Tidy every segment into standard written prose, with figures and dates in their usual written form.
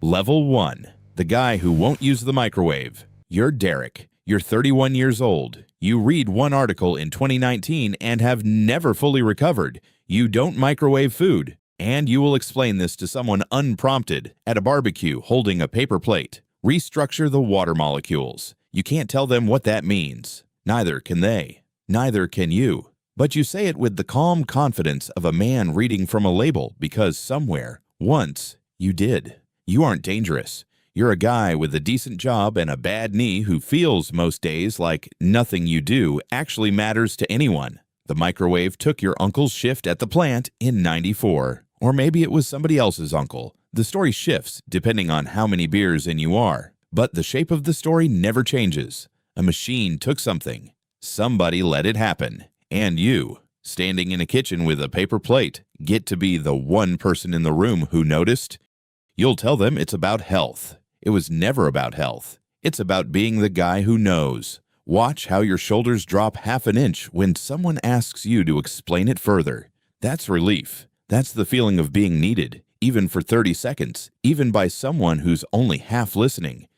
Level 1. The guy who won't use the microwave. You're Derek. You're 31 years old. You read one article in 2019 and have never fully recovered. You don't microwave food. And you will explain this to someone unprompted at a barbecue holding a paper plate. Restructure the water molecules. You can't tell them what that means. Neither can they. Neither can you. But you say it with the calm confidence of a man reading from a label because somewhere, once, you did. You aren't dangerous. You're a guy with a decent job and a bad knee who feels most days like nothing you do actually matters to anyone. The microwave took your uncle's shift at the plant in '94. Or maybe it was somebody else's uncle. The story shifts depending on how many beers in you are. But the shape of the story never changes. A machine took something. Somebody let it happen. And you, standing in a kitchen with a paper plate, get to be the one person in the room who noticed. You'll tell them it's about health. It was never about health. It's about being the guy who knows. Watch how your shoulders drop half an inch when someone asks you to explain it further. That's relief. That's the feeling of being needed, even for 30 seconds, even by someone who's only half listening.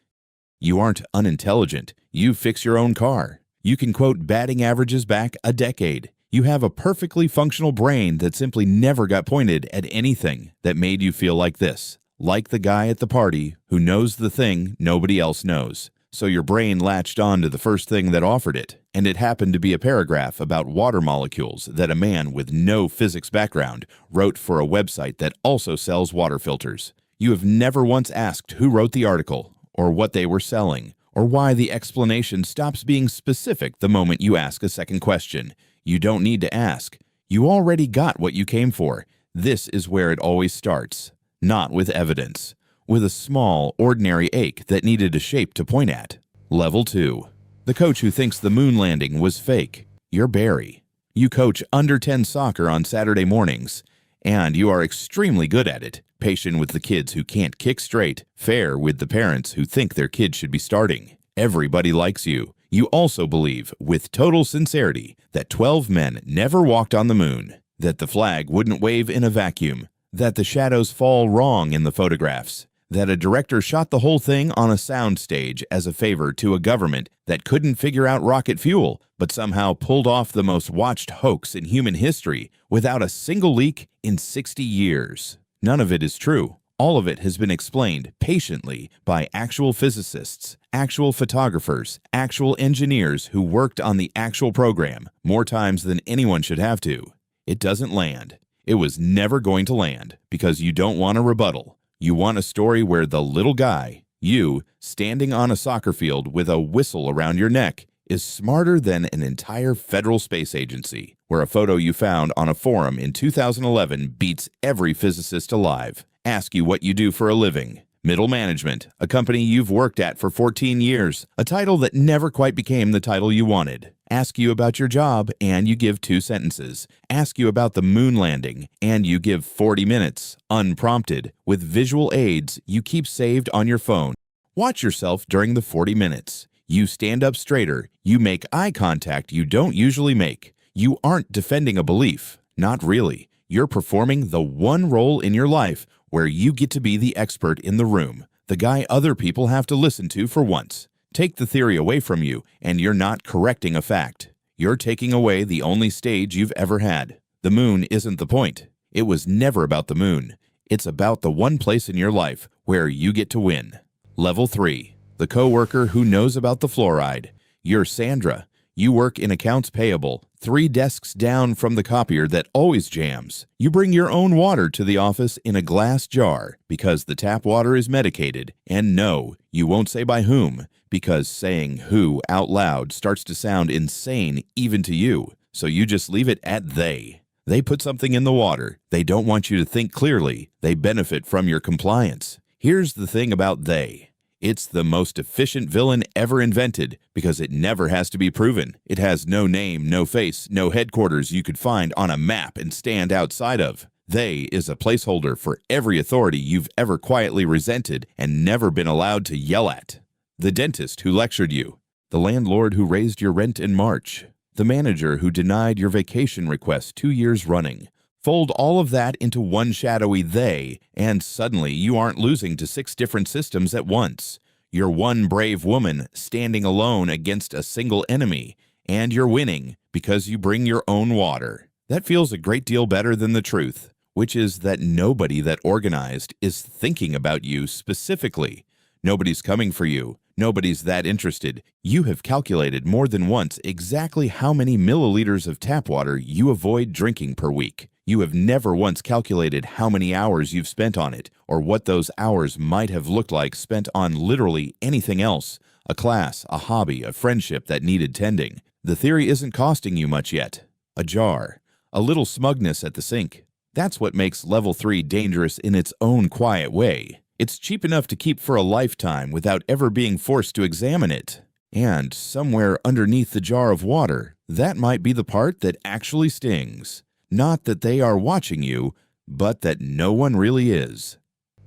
You aren't unintelligent. You fix your own car. You can quote batting averages back a decade. You have a perfectly functional brain that simply never got pointed at anything that made you feel like this. Like the guy at the party who knows the thing nobody else knows. So your brain latched on to the first thing that offered it, and it happened to be a paragraph about water molecules that a man with no physics background wrote for a website that also sells water filters. You have never once asked who wrote the article, or what they were selling, or why the explanation stops being specific the moment you ask a second question. You don't need to ask. You already got what you came for. This is where it always starts. Not with evidence. With a small, ordinary ache that needed a shape to point at. Level 2. The coach who thinks the moon landing was fake. You're Barry. You coach under 10 soccer on Saturday mornings, and you are extremely good at it. Patient with the kids who can't kick straight. Fair with the parents who think their kid should be starting. Everybody likes you. You also believe, with total sincerity, that 12 men never walked on the moon. That the flag wouldn't wave in a vacuum. That the shadows fall wrong in the photographs. That a director shot the whole thing on a sound stage as a favor to a government that couldn't figure out rocket fuel, but somehow pulled off the most watched hoax in human history without a single leak in 60 years. None of it is true. All of it has been explained patiently by actual physicists, actual photographers, actual engineers who worked on the actual program more times than anyone should have to. It doesn't land. It was never going to land because you don't want a rebuttal. You want a story where the little guy, you, standing on a soccer field with a whistle around your neck, is smarter than an entire federal space agency, where a photo you found on a forum in 2011 beats every physicist alive. Ask you what you do for a living. Middle management, a company you've worked at for 14 years, a title that never quite became the title you wanted. Ask you about your job, and you give 2 sentences. Ask you about the moon landing, and you give 40 minutes, unprompted, with visual aids you keep saved on your phone. Watch yourself during the 40 minutes. You stand up straighter. You make eye contact you don't usually make. You aren't defending a belief. Not really. You're performing the one role in your life where you get to be the expert in the room, the guy other people have to listen to for once. Take the theory away from you, and you're not correcting a fact. You're taking away the only stage you've ever had. The moon isn't the point. It was never about the moon. It's about the one place in your life where you get to win. Level 3. The coworker who knows about the fluoride. You're Sandra. You work in accounts payable, 3 desks down from the copier that always jams. You bring your own water to the office in a glass jar because the tap water is medicated. And no, you won't say by whom, because saying who out loud starts to sound insane even to you. So you just leave it at they. They put something in the water. They don't want you to think clearly. They benefit from your compliance. Here's the thing about they. It's the most efficient villain ever invented because it never has to be proven. It has no name, no face, no headquarters you could find on a map and stand outside of. They is a placeholder for every authority you've ever quietly resented and never been allowed to yell at. The dentist who lectured you. The landlord who raised your rent in March. The manager who denied your vacation request 2 years running. Fold all of that into one shadowy they, and suddenly you aren't losing to 6 different systems at once. You're one brave woman standing alone against a single enemy, and you're winning because you bring your own water. That feels a great deal better than the truth, which is that nobody that organized is thinking about you specifically. Nobody's coming for you. Nobody's that interested. You have calculated more than once exactly how many milliliters of tap water you avoid drinking per week. You have never once calculated how many hours you've spent on it, or what those hours might have looked like spent on literally anything else, a class, a hobby, a friendship that needed tending. The theory isn't costing you much yet. A jar, a little smugness at the sink. That's what makes level 3 dangerous in its own quiet way. It's cheap enough to keep for a lifetime without ever being forced to examine it. And somewhere underneath the jar of water, that might be the part that actually stings. Not that they are watching you, but that no one really is.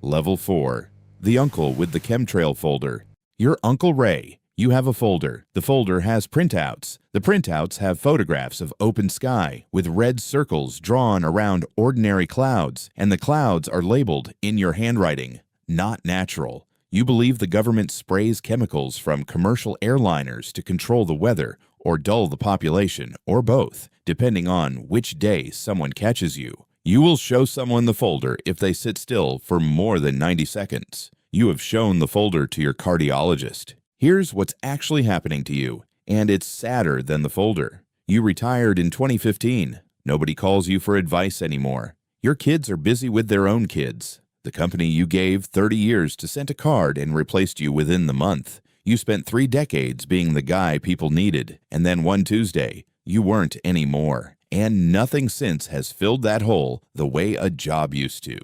Level 4. The uncle with the chemtrail folder. You're Uncle Ray. You have a folder. The folder has printouts. The printouts have photographs of open sky with red circles drawn around ordinary clouds, and the clouds are labeled in your handwriting. Not natural. You believe the government sprays chemicals from commercial airliners to control the weather or dull the population, or both, depending on which day someone catches you. You will show someone the folder if they sit still for more than 90 seconds. You have shown the folder to your cardiologist. Here's what's actually happening to you, and it's sadder than the folder. You retired in 2015. Nobody calls you for advice anymore. Your kids are busy with their own kids. The company you gave 30 years to sent a card and replaced you within the month. You spent 3 decades being the guy people needed, and then one Tuesday, you weren't anymore. And nothing since has filled that hole the way a job used to.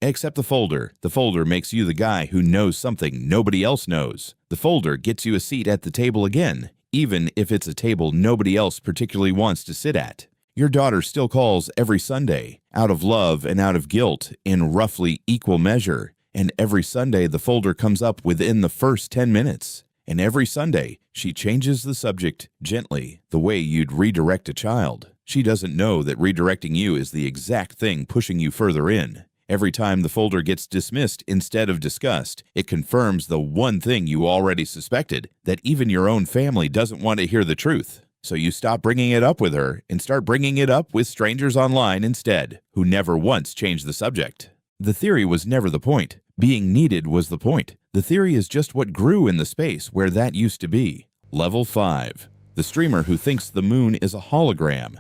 Except the folder. The folder makes you the guy who knows something nobody else knows. The folder gets you a seat at the table again, even if it's a table nobody else particularly wants to sit at. Your daughter still calls every Sunday, out of love and out of guilt, in roughly equal measure. And every Sunday the folder comes up within the first 10 minutes. And every Sunday she changes the subject gently, the way you'd redirect a child. She doesn't know that redirecting you is the exact thing pushing you further in. Every time the folder gets dismissed instead of discussed, it confirms the one thing you already suspected, that even your own family doesn't want to hear the truth. So you stop bringing it up with her and start bringing it up with strangers online instead, who never once changed the subject. The theory was never the point. Being needed was the point. The theory is just what grew in the space where that used to be. Level 5. The streamer who thinks the moon is a hologram.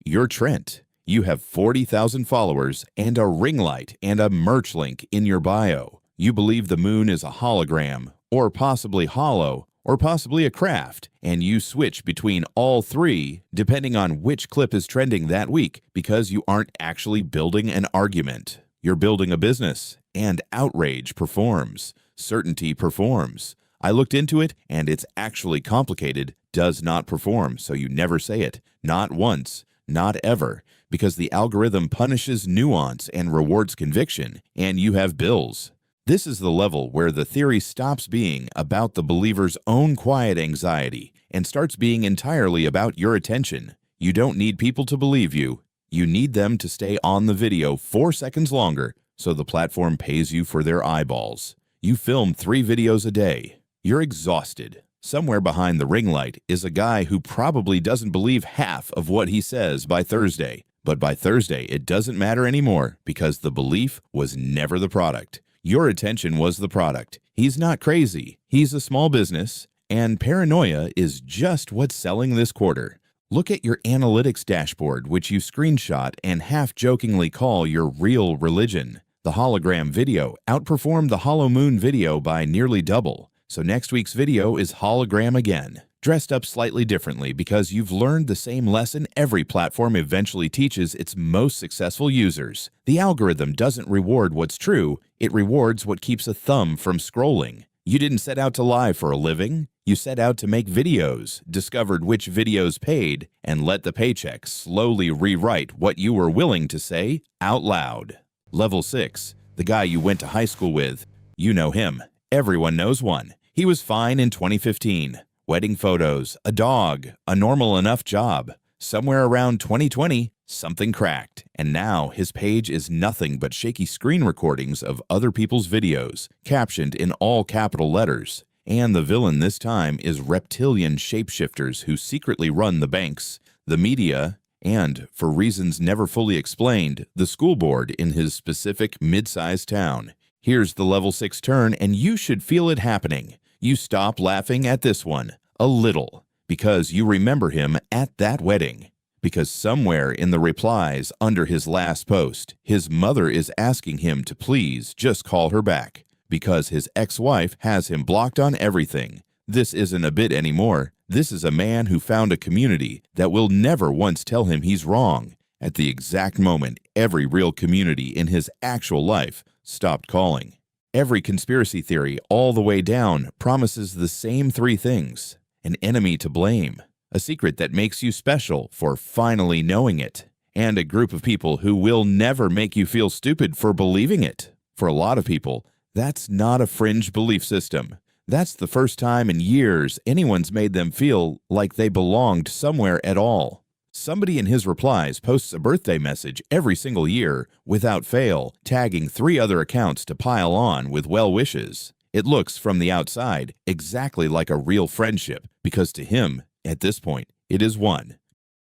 You're Trent. You have 40,000 followers and a ring light and a merch link in your bio. You believe the moon is a hologram, or possibly hollow, or possibly a craft, and you switch between all three depending on which clip is trending that week because you aren't actually building an argument. You're building a business, and outrage performs. Certainty performs. I looked into it, and it's actually complicated, does not perform, so you never say it. Not once, not ever, because the algorithm punishes nuance and rewards conviction, and you have bills. This is the level where the theory stops being about the believer's own quiet anxiety and starts being entirely about your attention. You don't need people to believe you. You need them to stay on the video 4 seconds longer so the platform pays you for their eyeballs. You film 3 videos a day. You're exhausted. Somewhere behind the ring light is a guy who probably doesn't believe half of what he says by Thursday. But by Thursday, it doesn't matter anymore because the belief was never the product. Your attention was the product. He's not crazy. He's a small business, and paranoia is just what's selling this quarter. Look at your analytics dashboard, which you screenshot and half-jokingly call your real religion. The hologram video outperformed the hollow moon video by nearly double. So next week's video is hologram again, dressed up slightly differently because you've learned the same lesson every platform eventually teaches its most successful users. The algorithm doesn't reward what's true, it rewards what keeps a thumb from scrolling. You didn't set out to lie for a living. You set out to make videos, discovered which videos paid, and let the paycheck slowly rewrite what you were willing to say out loud. Level 6. The guy you went to high school with. You know him. Everyone knows one. He was fine in 2015. Wedding photos, a dog, a normal enough job. Somewhere around 2020, Something cracked, and now his page is nothing but shaky screen recordings of other people's videos, captioned in all capital letters. And the villain this time is reptilian shapeshifters who secretly run the banks, the media, and, for reasons never fully explained, the school board in his specific mid-sized town. Here's the level 6 turn, and you should feel it happening. You stop laughing at this one, a little, because you remember him at that wedding. Because somewhere in the replies under his last post, his mother is asking him to please just call her back, because his ex-wife has him blocked on everything. This isn't a bit anymore. This is a man who found a community that will never once tell him he's wrong. At the exact moment, every real community in his actual life stopped calling. Every conspiracy theory all the way down promises the same three things: an enemy to blame, a secret that makes you special for finally knowing it, and a group of people who will never make you feel stupid for believing it. For a lot of people, that's not a fringe belief system. That's the first time in years anyone's made them feel like they belonged somewhere at all. Somebody in his replies posts a birthday message every single year, without fail, tagging 3 other accounts to pile on with well wishes. It looks, from the outside, exactly like a real friendship, because to him, at this point, it is one.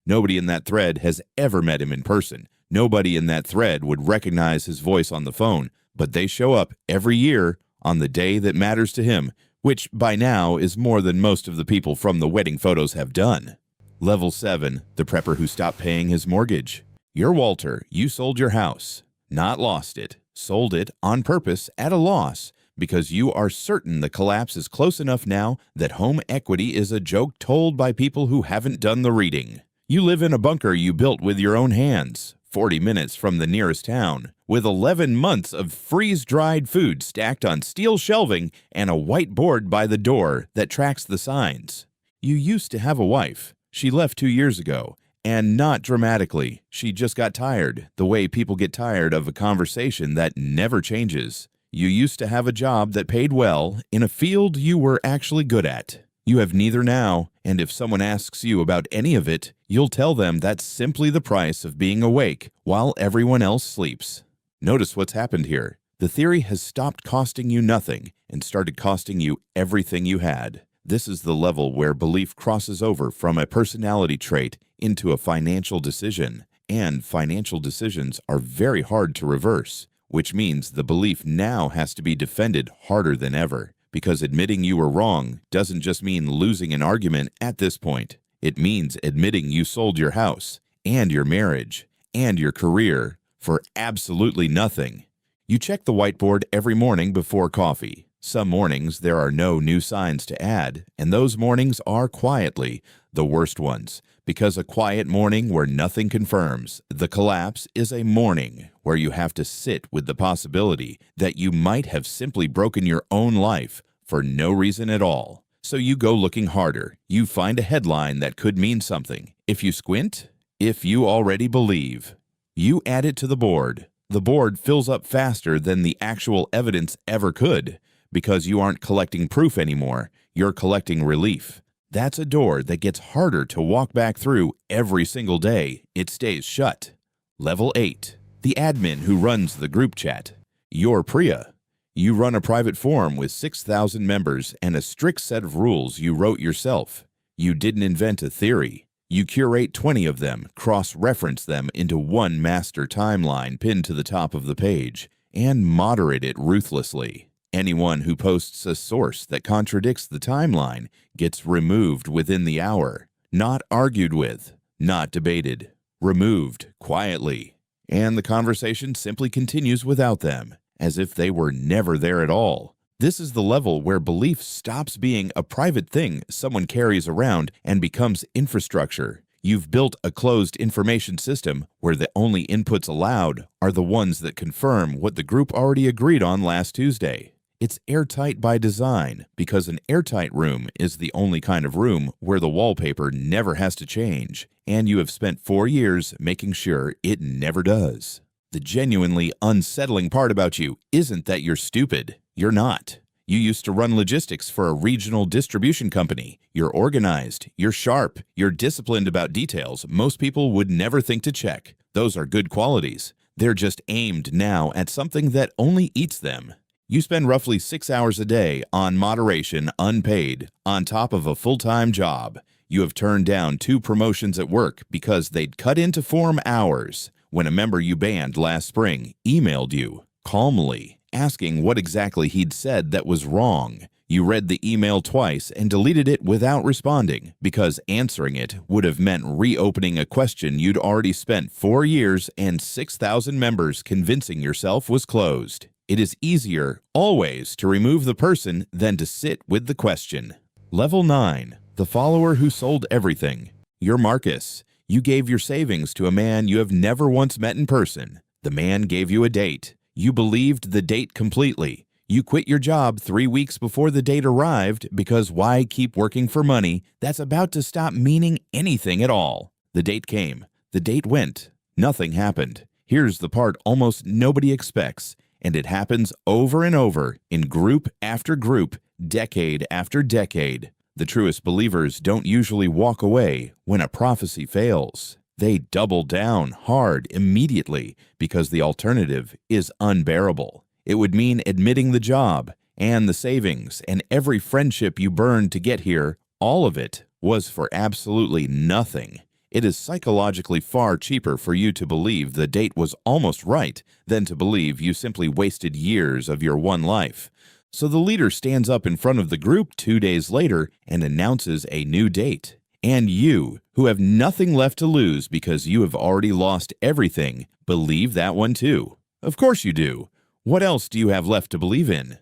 Nobody in that thread has ever met him in person. Nobody in that thread would recognize his voice on the phone, but they show up every year on the day that matters to him, which by now is more than most of the people from the wedding photos have done. Level 7, the prepper who stopped paying his mortgage. You're Walter. You sold your house. Not lost it. Sold it on purpose at a loss, because you are certain the collapse is close enough now that home equity is a joke told by people who haven't done the reading. You live in a bunker you built with your own hands, 40 minutes from the nearest town, with 11 months of freeze-dried food stacked on steel shelving and a white board by the door that tracks the signs. You used to have a wife. She left 2 years ago, and not dramatically. She just got tired, the way people get tired of a conversation that never changes. You used to have a job that paid well in a field you were actually good at. You have neither now, and if someone asks you about any of it, you'll tell them that's simply the price of being awake while everyone else sleeps. Notice what's happened here. The theory has stopped costing you nothing and started costing you everything you had. This is the level where belief crosses over from a personality trait into a financial decision, and financial decisions are very hard to reverse, which means the belief now has to be defended harder than ever, because admitting you were wrong doesn't just mean losing an argument at this point. It means admitting you sold your house, and your marriage, and your career for absolutely nothing. You check the whiteboard every morning before coffee. Some mornings there are no new signs to add, and those mornings are quietly the worst ones, because a quiet morning where nothing confirms the collapse is a morning where you have to sit with the possibility that you might have simply broken your own life for no reason at all. So you go looking harder. You find a headline that could mean something. If you squint, if you already believe, you add it to the board. The board fills up faster than the actual evidence ever could, because you aren't collecting proof anymore. You're collecting relief. That's a door that gets harder to walk back through every single day. It stays shut. Level 8. The admin who runs the group chat. You're Priya. You run a private forum with 6,000 members and a strict set of rules you wrote yourself. You didn't invent a theory. You curate 20 of them, cross-reference them into one master timeline pinned to the top of the page, and moderate it ruthlessly. Anyone who posts a source that contradicts the timeline gets removed within the hour. Not argued with, not debated. Removed quietly. And the conversation simply continues without them, as if they were never there at all. This is the level where belief stops being a private thing someone carries around and becomes infrastructure. You've built a closed information system where the only inputs allowed are the ones that confirm what the group already agreed on last Tuesday. It's airtight by design, because an airtight room is the only kind of room where the wallpaper never has to change, and you have spent 4 years making sure it never does. The genuinely unsettling part about you isn't that you're stupid. You're not. You used to run logistics for a regional distribution company. You're organized, you're sharp, you're disciplined about details most people would never think to check. Those are good qualities. They're just aimed now at something that only eats them. You spend roughly 6 hours a day on moderation, unpaid, on top of a full-time job. You have turned down 2 promotions at work because they'd cut into form hours. When a member you banned last spring emailed you, calmly, asking what exactly he'd said that was wrong, you read the email twice and deleted it without responding because answering it would have meant reopening a question you'd already spent 4 years and 6,000 members convincing yourself was closed. It is easier, always, to remove the person than to sit with the question. Level 9. The follower who sold everything. You're Marcus. You gave your savings to a man you have never once met in person. The man gave you a date. You believed the date completely. You quit your job 3 weeks before the date arrived because why keep working for money that's about to stop meaning anything at all? The date came. The date went. Nothing happened. Here's the part almost nobody expects, and it happens over and over in group after group, decade after decade. The truest believers don't usually walk away when a prophecy fails. They double down hard immediately because the alternative is unbearable. It would mean admitting the job and the savings and every friendship you burned to get here, all of it was for absolutely nothing. It is psychologically far cheaper for you to believe the date was almost right than to believe you simply wasted years of your one life. So the leader stands up in front of the group 2 days later and announces a new date. And you, who have nothing left to lose because you have already lost everything, believe that one too. Of course you do. What else do you have left to believe in?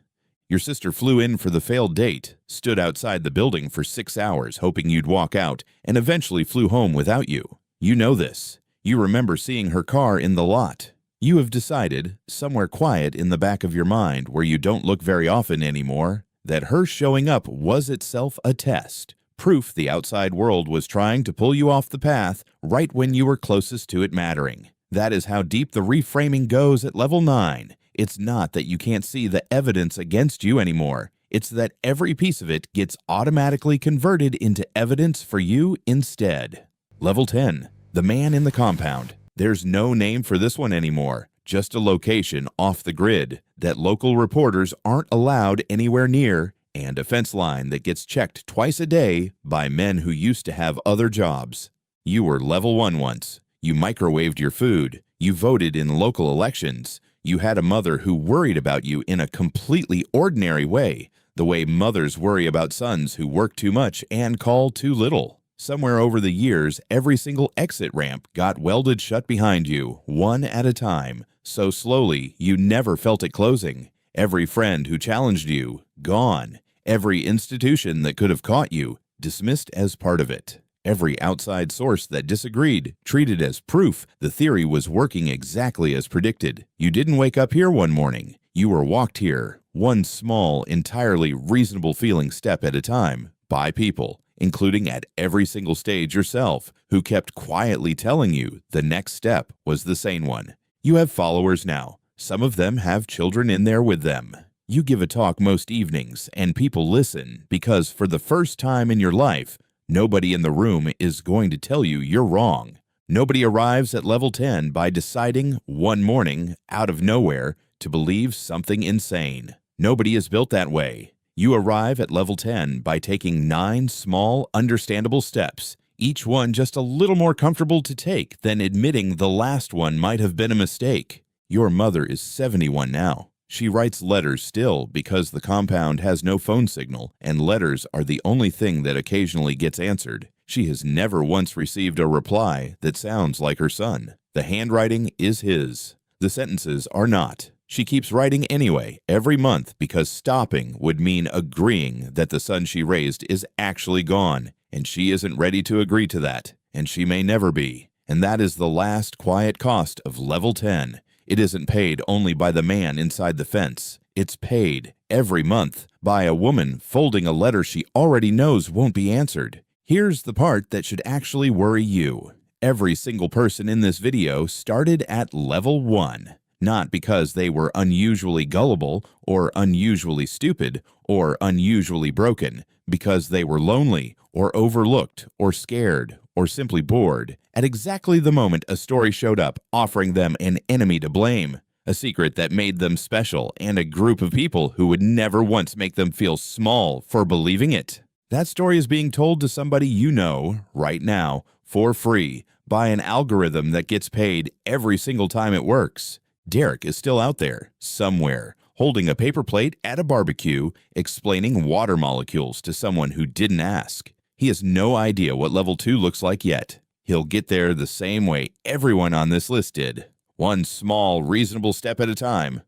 Your sister flew in for the failed date, stood outside the building for 6 hours hoping you'd walk out, and eventually flew home without you. You know this. You remember seeing her car in the lot. You have decided, somewhere quiet in the back of your mind where you don't look very often anymore, that her showing up was itself a test. Proof the outside world was trying to pull you off the path right when you were closest to it mattering. That is how deep the reframing goes at level 9. It's not that you can't see the evidence against you anymore. It's that every piece of it gets automatically converted into evidence for you instead. Level 10. The man in the compound. There's no name for this one anymore. Just a location off the grid that local reporters aren't allowed anywhere near, and a fence line that gets checked twice a day by men who used to have other jobs. You were level 1 once. You microwaved your food. You voted in local elections. You had a mother who worried about you in a completely ordinary way, the way mothers worry about sons who work too much and call too little. Somewhere over the years, every single exit ramp got welded shut behind you, one at a time, so slowly you never felt it closing. Every friend who challenged you, gone. Every institution that could have caught you, dismissed as part of it. Every outside source that disagreed, treated as proof the theory was working exactly as predicted. You didn't wake up here one morning. You were walked here, one small, entirely reasonable feeling step at a time, by people, including at every single stage yourself, who kept quietly telling you the next step was the sane one. You have followers now. Some of them have children in there with them. You give a talk most evenings, and people listen because for the first time in your life, nobody in the room is going to tell you you're wrong. Nobody arrives at level 10 by deciding one morning, out of nowhere, to believe something insane. Nobody is built that way. You arrive at level 10 by taking 9 small, understandable steps, each one just a little more comfortable to take than admitting the last one might have been a mistake. Your mother is 71 now. She writes letters still because the compound has no phone signal, and letters are the only thing that occasionally gets answered. She has never once received a reply that sounds like her son. The handwriting is his. The sentences are not. She keeps writing anyway, every month, because stopping would mean agreeing that the son she raised is actually gone, and she isn't ready to agree to that, and she may never be. And that is the last quiet cost of level 10. It isn't paid only by the man inside the fence. It's paid every month by a woman folding a letter she already knows won't be answered. Here's the part that should actually worry you. Every single person in this video started at level 1. not because they were unusually gullible or unusually stupid or unusually broken, because they were lonely or overlooked or scared or simply bored at exactly the moment a story showed up offering them an enemy to blame, a secret that made them special, and a group of people who would never once make them feel small for believing it. That story is being told to somebody you know right now for free by an algorithm that gets paid every single time it works. Derek is still out there, somewhere, holding a paper plate at a barbecue, explaining water molecules to someone who didn't ask. He has no idea what level 2 looks like yet. He'll get there the same way everyone on this list did. One small, reasonable step at a time.